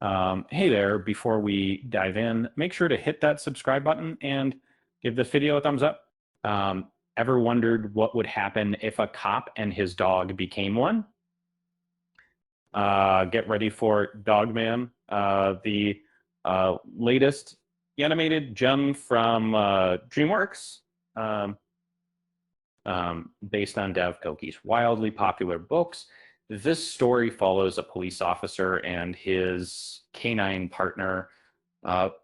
Hey there, before we dive in, make sure to hit that subscribe button and give this video a thumbs up. Ever wondered what would happen if a cop and his dog became one? Get ready for Dogman, the latest animated gem from DreamWorks, um, based on Dav Pilkey's wildly popular books. This story follows a police officer and his canine partner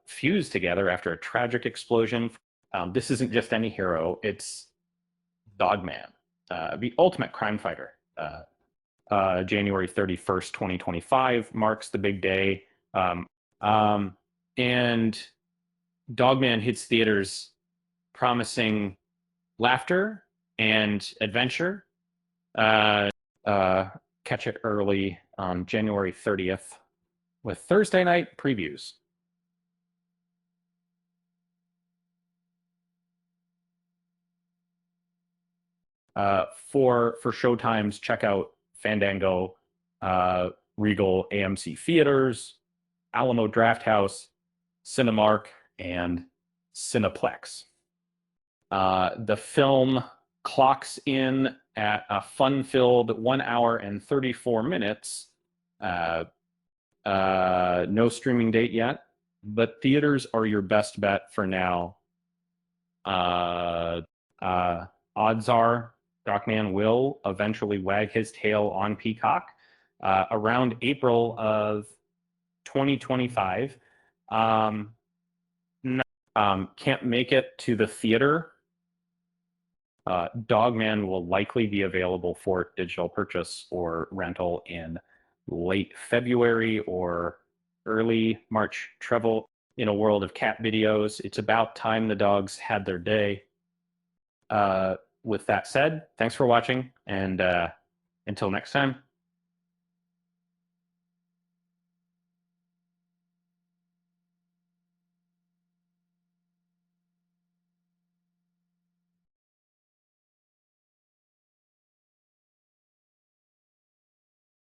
fuse together after a tragic explosion. This isn't just any hero, it's Dogman, the ultimate crime fighter. January 31st, 2025 marks the big day. Um, and Dogman hits theaters promising laughter and adventure. Uh, uh, Catch it early on January 30th with Thursday night previews. For showtimes, check out Fandango, Regal AMC Theaters, Alamo Drafthouse, Cinemark, and Cineplex. The film clocks in at a fun-filled 1 hour and 34 minutes. No streaming date yet, but theaters are your best bet for now. Odds are Dogman will eventually wag his tail on Peacock around April of 2025. Can't make it to the theater. Dogman will likely be available for digital purchase or rental in late February or early March. Travel in a world of cat videos. It's about time the dogs had their day. With that said, thanks for watching, and until next time.